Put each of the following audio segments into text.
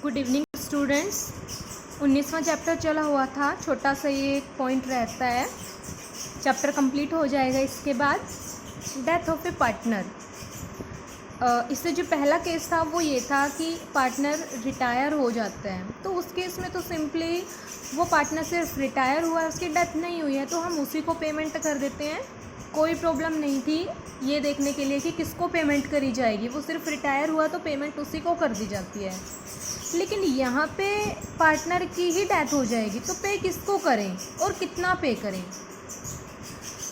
Good evening students. 19वां chapter चला हुआ था, छोटा सा ये एक पॉइंट रहता है, चैप्टर कंप्लीट हो जाएगा। इसके बाद डेथ ऑफ ए पार्टनर। इससे जो पहला केस था वो ये था कि पार्टनर रिटायर हो जाता है, तो उस केस में तो सिंपली वो पार्टनर सिर्फ रिटायर हुआ है, उसकी डेथ नहीं हुई है, तो हम उसी को पेमेंट कर देते हैं। कोई प्रॉब्लम नहीं थी ये देखने के लिए कि किसको पेमेंट करी जाएगी, वो सिर्फ रिटायर हुआ तो पेमेंट उसी को कर दी जाती है। लेकिन यहाँ पे पार्टनर की ही डेथ हो जाएगी तो पे किसको करें और कितना पे करें?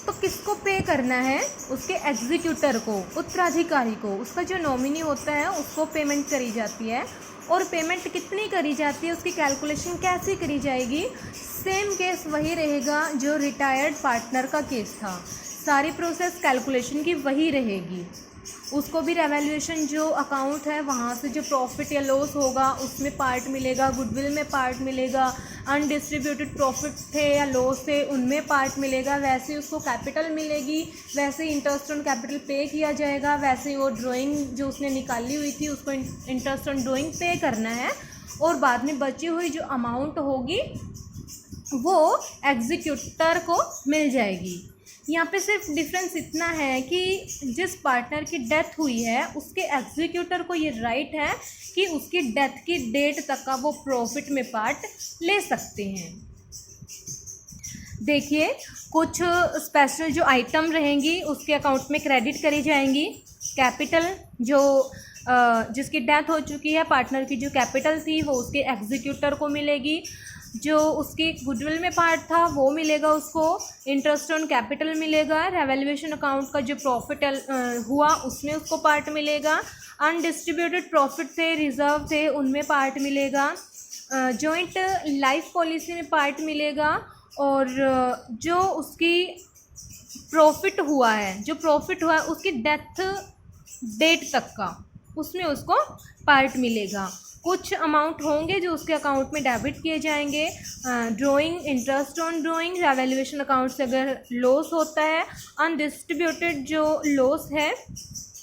तो किसको पे करना है? उसके एग्जीक्यूटर को, उत्तराधिकारी को, उसका जो नॉमिनी होता है उसको पेमेंट करी जाती है। और पेमेंट कितनी करी जाती है, उसकी कैलकुलेशन कैसे करी जाएगी? सेम केस वही रहेगा जो रिटायर्ड पार्टनर का केस था, सारी प्रोसेस कैलकुलेशन की वही रहेगी। उसको भी रेवैल्यूएशन जो अकाउंट है वहाँ से जो प्रॉफिट या लॉस होगा उसमें पार्ट मिलेगा, गुडविल में पार्ट मिलेगा, अनडिस्ट्रीब्यूटेड प्रॉफिट थे या लॉस थे उनमें पार्ट मिलेगा, वैसे उसको कैपिटल मिलेगी, वैसे इंटरेस्ट ऑन कैपिटल पे किया जाएगा, वैसे वो ड्राइंग जो उसने निकाली हुई थी उसको इंटरेस्ट ऑन ड्राइंग पे करना है, और बाद में बची हुई जो अमाउंट होगी वो एग्जीक्यूटर को मिल जाएगी। यहाँ पे सिर्फ डिफरेंस इतना है कि जिस पार्टनर की डेथ हुई है उसके एग्जीक्यूटर को ये राइट है कि उसकी डेथ की डेट तक का वो प्रॉफिट में पार्ट ले सकते हैं। देखिए, कुछ स्पेशल जो आइटम रहेंगी उसके अकाउंट में क्रेडिट करी जाएंगी। कैपिटल जो जिसकी डेथ हो चुकी है, पार्टनर की जो कैपिटल थी वो उसके एग्जीक्यूटर को मिलेगी। जो उसकी गुडविल में पार्ट था वो मिलेगा उसको, इंटरेस्ट ऑन कैपिटल मिलेगा, रेवैल्यूएशन अकाउंट का जो प्रॉफिट हुआ उसमें उसको पार्ट मिलेगा, अनडिस्ट्रीब्यूटेड प्रॉफिट थे, रिजर्व थे, उनमें पार्ट मिलेगा, जॉइंट लाइफ पॉलिसी में पार्ट मिलेगा, और जो उसकी प्रॉफिट हुआ है उसकी डेथ डेट तक का उसमें उसको पार्ट मिलेगा। कुछ अमाउंट होंगे जो उसके अकाउंट में डेबिट किए जाएंगे, drawing, interest on drawing, revaluation account से अगर लॉस होता है, अनडिस्ट्रीब्यूटेड जो लॉस है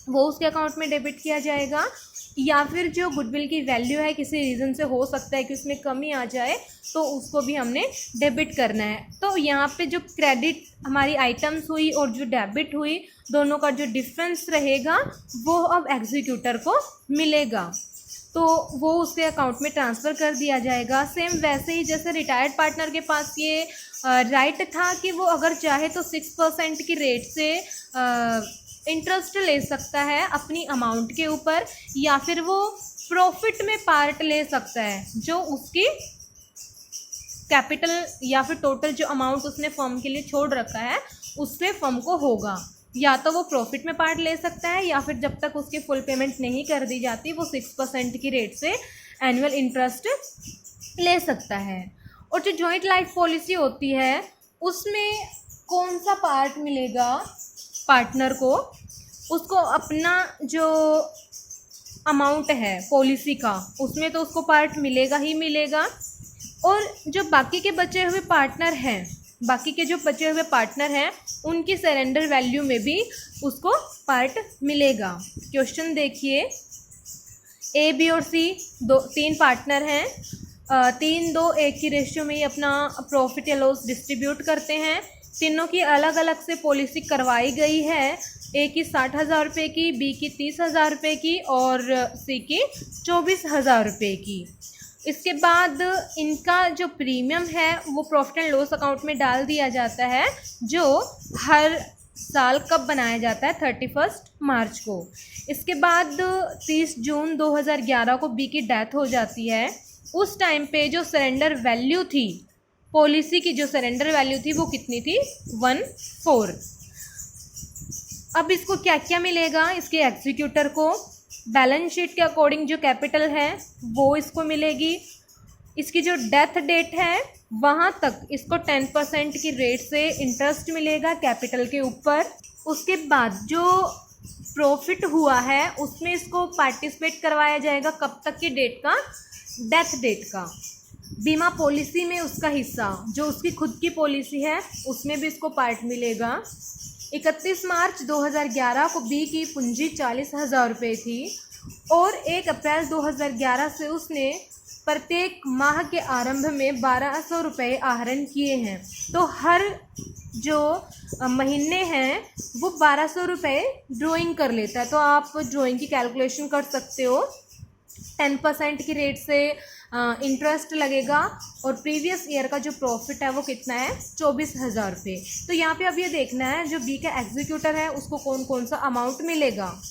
वो उसके अकाउंट में डेबिट किया जाएगा, या फिर जो गुडविल की वैल्यू है किसी रीज़न से हो सकता है कि उसमें कमी आ जाए तो उसको भी हमने डेबिट करना है। तो यहाँ पे जो क्रेडिट हमारी आइटम्स हुई और जो डेबिट हुई दोनों का जो डिफरेंस रहेगा वो अब एग्जीक्यूटर को मिलेगा, तो वो उसके अकाउंट में ट्रांसफ़र कर दिया जाएगा। सेम वैसे ही जैसे रिटायर्ड पार्टनर के पास ये राइट था कि वो अगर चाहे तो 6% की रेट से इंटरेस्ट ले सकता है अपनी अमाउंट के ऊपर, या फिर वो प्रॉफिट में पार्ट ले सकता है जो उसकी कैपिटल या फिर टोटल जो अमाउंट उसने फर्म के लिए छोड़ रखा है उससे फर्म को होगा। या तो वो प्रॉफिट में पार्ट ले सकता है या फिर जब तक उसकी फुल पेमेंट नहीं कर दी जाती वो 6% की रेट से एनुअल इंटरेस्ट ले सकता है। और जो जॉइंट लाइफ पॉलिसी होती है उसमें कौन सा पार्ट मिलेगा पार्टनर को? उसको अपना जो अमाउंट है पॉलिसी का उसमें तो उसको पार्ट मिलेगा ही मिलेगा, और जो बाकी के बचे हुए पार्टनर हैं उनकी सरेंडर वैल्यू में भी उसको पार्ट मिलेगा। क्वेश्चन देखिए, ए, बी और सी 3 पार्टनर हैं, 3-2-1 की रेशियो में ही अपना प्रॉफिट या लॉस डिस्ट्रीब्यूट करते हैं। तीनों की अलग अलग से पॉलिसी करवाई गई है, ए की 60,000 रुपये की, बी की 30,000 रुपये की और सी की 24,000 रुपये की। इसके बाद इनका जो प्रीमियम है वो प्रॉफिट एंड लॉस अकाउंट में डाल दिया जाता है, जो हर साल कब बनाया जाता है? 31 मार्च को। इसके बाद 30 जून 2011 को बी की डेथ हो जाती है। उस टाइम पे जो सरेंडर वैल्यू थी पॉलिसी की, जो सरेंडर वैल्यू थी वो कितनी थी? 1/4। अब इसको क्या क्या मिलेगा? इसके एग्जीक्यूटर को बैलेंस शीट के अकॉर्डिंग जो कैपिटल है वो इसको मिलेगी। इसकी जो डेथ डेट है वहाँ तक इसको 10% की रेट से इंटरेस्ट मिलेगा कैपिटल के ऊपर। उसके बाद जो प्रॉफिट हुआ है उसमें इसको पार्टिसिपेट करवाया जाएगा, कब तक की डेट का? डेथ डेट का। बीमा पॉलिसी में उसका हिस्सा जो उसकी खुद की पॉलिसी है उसमें भी इसको पार्ट मिलेगा। 31 मार्च 2011 को बी की पूंजी 40,000 रुपये थी और 1 अप्रैल 2011 से उसने प्रत्येक माह के आरंभ में 1200 रुपये आहरण किए हैं। तो हर जो महीने हैं वो 1200 रुपये ड्राइंग कर लेता है। तो आप ड्राइंग की कैलकुलेशन कर सकते हो। 10% की रेट से इंटरेस्ट लगेगा और प्रीवियस ईयर का जो प्रॉफिट है वो कितना है, 24,000 रुपये। तो यहाँ पे अब ये देखना है जो बी का एग्जीक्यूटर है उसको कौन कौन सा अमाउंट मिलेगा।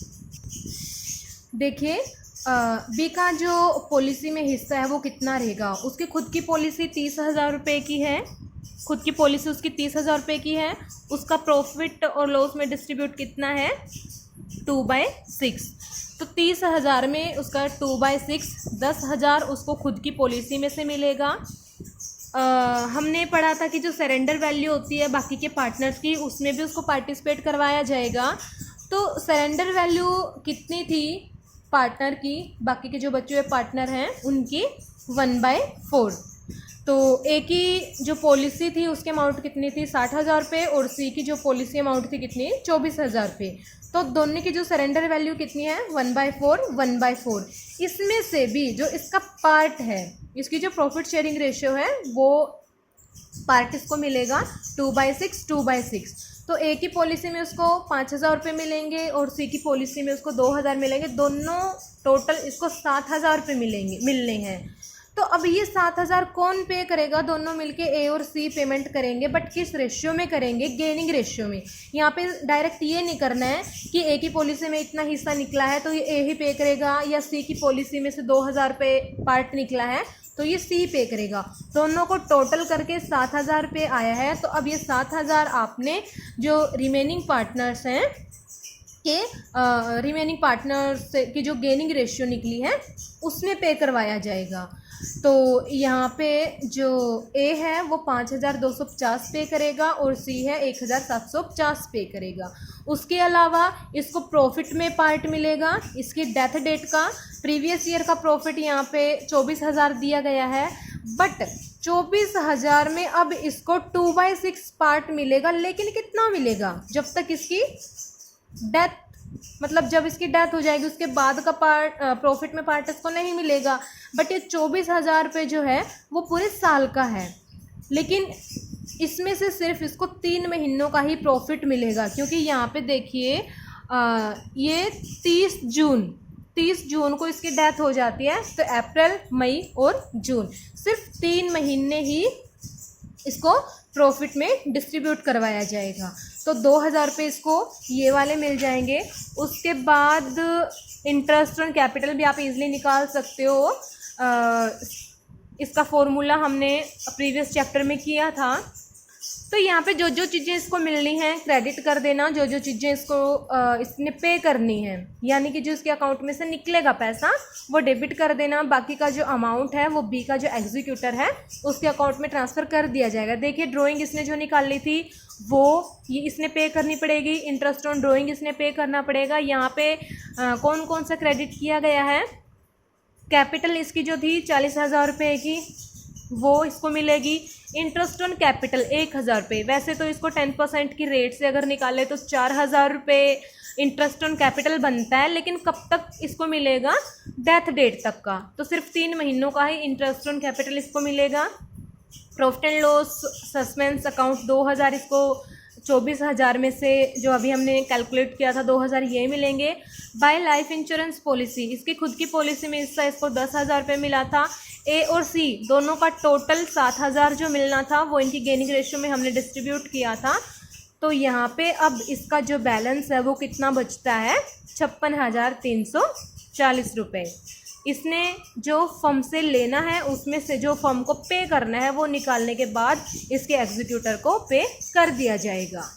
देखिए बी का जो पॉलिसी में हिस्सा है वो कितना रहेगा। उसकी खुद की पॉलिसी 30,000 रुपये की है, खुद की पॉलिसी उसकी 30,000 रुपये की है। उसका प्रॉफिट और लॉस में डिस्ट्रीब्यूट कितना है, 2/6। तो 30,000 में उसका 2/6, 10,000 उसको खुद की पॉलिसी में से मिलेगा। हमने पढ़ा था कि जो सरेंडर वैल्यू होती है बाकी के पार्टनर्स की, उसमें भी उसको पार्टिसिपेट करवाया जाएगा। तो सरेंडर वैल्यू कितनी थी पार्टनर की, बाकी के जो बचे हुए पार्टनर हैं उनकी 1/4। तो ए की जो पॉलिसी थी उसकी अमाउंट कितनी थी, 60,000 रुपये, और सी की जो पॉलिसी अमाउंट थी कितनी, 24,000 रुपये। तो दोनों की जो सरेंडर वैल्यू कितनी है, 1/4, 1/4। इसमें से भी जो इसका पार्ट है, इसकी जो प्रॉफिट शेयरिंग रेशियो है वो पार्ट इसको मिलेगा 2/6, 2/6। तो ए की पॉलिसी में उसको 5,000 रुपये मिलेंगे और सी की पॉलिसी में उसको 2,000 मिलेंगे। दोनों टोटल इसको 7,000 रुपये मिलने हैं। तो अब ये 7,000 कौन पे करेगा, दोनों मिलके ए और सी पेमेंट करेंगे, बट किस रेशियो में करेंगे, गेनिंग रेशियो में। यहाँ पे डायरेक्ट ये नहीं करना है कि ए की पॉलिसी में इतना हिस्सा निकला है तो ये ए ही पे करेगा, या सी की पॉलिसी में से 2,000 रुपये पार्ट निकला है तो ये सी पे करेगा। दोनों को टोटल करके 7,000 रुपये आया है। तो अब ये 7,000 आपने जो रिमेनिंग पार्टनर्स हैं के रिमेनिंग पार्टनर्स की जो गेनिंग रेशियो निकली है उसमें पे करवाया जाएगा। तो यहाँ पे जो ए है वो 5,250 पे करेगा और सी है 1,750 पे करेगा। उसके अलावा इसको प्रॉफिट में पार्ट मिलेगा, इसकी डेथ डेट का। प्रीवियस ईयर का प्रॉफिट यहाँ पे 24,000 दिया गया है, बट 24,000 में अब इसको 2/6 पार्ट मिलेगा। लेकिन कितना मिलेगा, जब तक इसकी डेथ, मतलब जब इसकी डेथ हो जाएगी उसके बाद का पार्ट प्रॉफिट में पार्ट इसको नहीं मिलेगा। बट ये 24,000 रुपये जो है वो पूरे साल का है, लेकिन इसमें से सिर्फ इसको 3 महीनों का ही प्रॉफिट मिलेगा। क्योंकि यहाँ पे देखिए ये 30 जून को इसकी डेथ हो जाती है, तो अप्रैल, मई और जून सिर्फ 3 महीने ही इसको प्रॉफिट में डिस्ट्रीब्यूट करवाया जाएगा। तो 2,000 रुपये इसको ये वाले मिल जाएंगे। उसके बाद इंटरेस्ट ऑन कैपिटल भी आप इजीली निकाल सकते हो। इसका फॉर्मूला हमने प्रीवियस चैप्टर में किया था। तो यहाँ पे जो जो चीज़ें इसको मिलनी हैं क्रेडिट कर देना, जो जो चीज़ें इसको इसने पे करनी है, यानी कि जो इसके अकाउंट में से निकलेगा पैसा वो डेबिट कर देना। बाकी का जो अमाउंट है वो बी का जो एग्जीक्यूटर है उसके अकाउंट में ट्रांसफ़र कर दिया जाएगा। देखिए ड्राइंग इसने जो निकाल ली थी वो ये इसने पे करनी पड़ेगी, इंटरेस्ट ऑन ड्राइंग इसने पे करना पड़ेगा। यहाँ पे कौन कौन सा क्रेडिट किया गया है, कैपिटल इसकी जो थी 40,000 रुपये की वो इसको मिलेगी। इंटरेस्ट ऑन कैपिटल 1,000 रुपये, वैसे तो इसको 10% की रेट से अगर निकाले तो 4,000 रुपये इंटरेस्ट ऑन कैपिटल बनता है, लेकिन कब तक इसको मिलेगा, डेथ डेट तक का। तो सिर्फ 3 महीनों का ही इंटरेस्ट ऑन कैपिटल इसको मिलेगा। Profit and loss suspense account 2,000, इसको 24,000 में से जो अभी हमने कैलकुलेट किया था 2,000 ये मिलेंगे। बाय लाइफ इंश्योरेंस पॉलिसी, इसकी खुद की पॉलिसी में हिस्सा इसको 10,000 रुपये मिला था। ए और सी दोनों का टोटल 7,000 जो मिलना था वो इनकी गेनिंग रेशियो में हमने डिस्ट्रीब्यूट किया था। तो यहाँ पे अब इसका जो बैलेंस है वो कितना बचता है, 56,340 रुपये। इसने जो फर्म से लेना है उसमें से जो फर्म को पे करना है वो निकालने के बाद इसके एग्जीक्यूटर को पे कर दिया जाएगा।